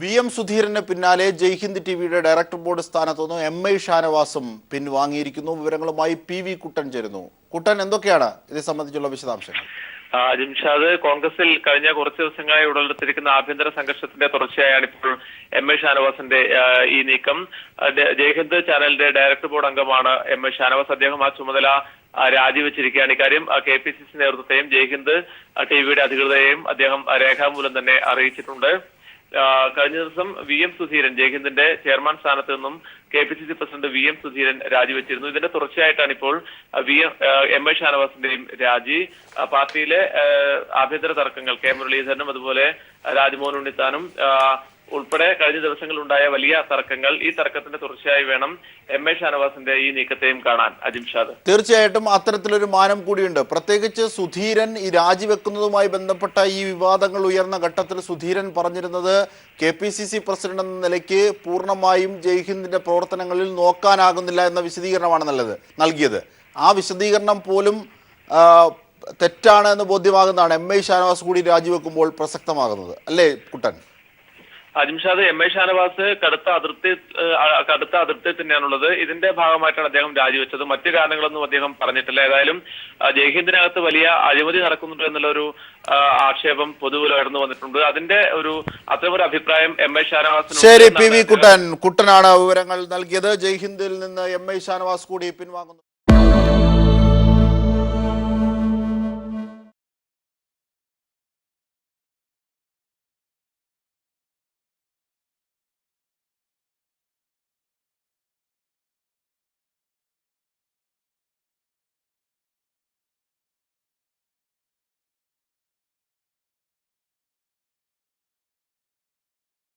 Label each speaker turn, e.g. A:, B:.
A: VM സുധീരന് പിന്നാലെ ജയ്ഹിന്ദ് ടിവിയുടെ director board സ്ഥാനത്തു നിന്ന് MI ഷാനവാസും പിൻവാങ്ങിയിരിക്കുന്നു. വിവരങ്ങളുമായി PV കുട്ടൻ ചേരുന്നു. കുട്ടൻ, എന്തൊക്കെയാണ് ഇത് സംബന്ധിച്ചുള്ള വിശദാംശങ്ങൾ?
B: ജിംഷാദ്, കോൺഗ്രസിൽ കഴിഞ്ഞ കുറച്ച് ദിവസങ്ങളായി ഉടലെടുത്തിരിക്കുന്ന ആഭ്യന്തര സംഘർഷത്തിന്റെ തുടർച്ചയായാണ് ഇപ്പോൾ MI ഷാനവാസിന്റെ ഈ നീക്കം. ജയ്ഹിന്ദ് ചാനലിന്റെ ഡയറക്ടർ ബോർഡ് അംഗമാണ് MI ഷാനവാസ്. അദ്ദേഹം ആ ചുമതല രാജിവെച്ചിരിക്കുകയാണ്. ഇക്കാര്യം KPCC നേതൃത്വത്തെയും ജയ്ഹിന്ദ് ടിവിയുടെ അധികൃതരെയും അദ്ദേഹം രേഖാമൂലം തന്നെ അറിയിച്ചിട്ടുണ്ട്. കഴിഞ്ഞ ദിവസം VM സുധീരൻ ജയ്ഹിന്ദിന്റെ ചെയർമാൻ സ്ഥാനത്ത് നിന്നും KPCC പ്രസിഡന്റ് VM സുധീരൻ രാജിവെച്ചിരുന്നു. ഇതിന്റെ തുടർച്ചയായിട്ടാണ് ഇപ്പോൾ MI ഷാനവാസിന്റെയും രാജി. പാർട്ടിയിലെ ആഭ്യന്തര തർക്കങ്ങൾ K മുരളീധരനും അതുപോലെ രാജ്മോഹൻ ഉണ്ണിത്താനും ഉൾപ്പെടെ കഴിഞ്ഞ ദിവസങ്ങളിലുണ്ടായ വലിയ തർക്കങ്ങൾ, ഈ തർക്കത്തിന്റെ തുടർച്ചയായി വേണം MI ഷാനവാസിന്റെ ഈ നീക്കത്തെയും കാണാൻ. അജിംഷാദ്,
A: തീർച്ചയായിട്ടും അത്തരത്തിലൊരു മാനം കൂടിയുണ്ട്. പ്രത്യേകിച്ച് സുധീരൻ ഈ രാജിവെക്കുന്നതുമായി ബന്ധപ്പെട്ട ഈ വിവാദങ്ങൾ ഉയർന്ന ഘട്ടത്തിൽ സുധീരൻ പറഞ്ഞിരുന്നത് KPCC പ്രസിഡന്റ് എന്ന നിലയ്ക്ക് പൂർണ്ണമായും ജയ്ഹിന്ദിന്റെ പ്രവർത്തനങ്ങളിൽ നോക്കാനാകുന്നില്ല എന്ന വിശദീകരണമാണ് നൽകിയത്. ആ വിശദീകരണം പോലും തെറ്റാണ് എന്ന് ബോധ്യമാകുന്നതാണ് MI ഷാനവാസ് കൂടി രാജിവെക്കുമ്പോൾ പ്രസക്തമാകുന്നത്, അല്ലേ കുട്ടൻ?
B: അജിംഷാദ്, MI ഷാനവാസ് കടുത്ത അതിർത്തി തന്നെയാണുള്ളത്. ഇതിന്റെ ഭാഗമായിട്ടാണ് അദ്ദേഹം രാജിവെച്ചത്. മറ്റു കാരണങ്ങളൊന്നും അദ്ദേഹം പറഞ്ഞിട്ടില്ല. ഏതായാലും ജയ്ഹിന്ദിനകത്ത് വലിയ അഴിമതി നടക്കുന്നുണ്ട് എന്നുള്ള ഒരു ആക്ഷേപം പൊതുവിൽ ഉയർന്നു വന്നിട്ടുണ്ട്. അതിന്റെ അത്തരമൊരു അഭിപ്രായം MI ഷാനവാസിന്.
A: ശരി, PV കുട്ടനാണ് വിവരങ്ങൾ നൽകിയത്. ജയ്ഹിന്ദിൽ നിന്ന് MI ഷാനവാസ് കൂടി പിൻവാങ്ങുന്നു.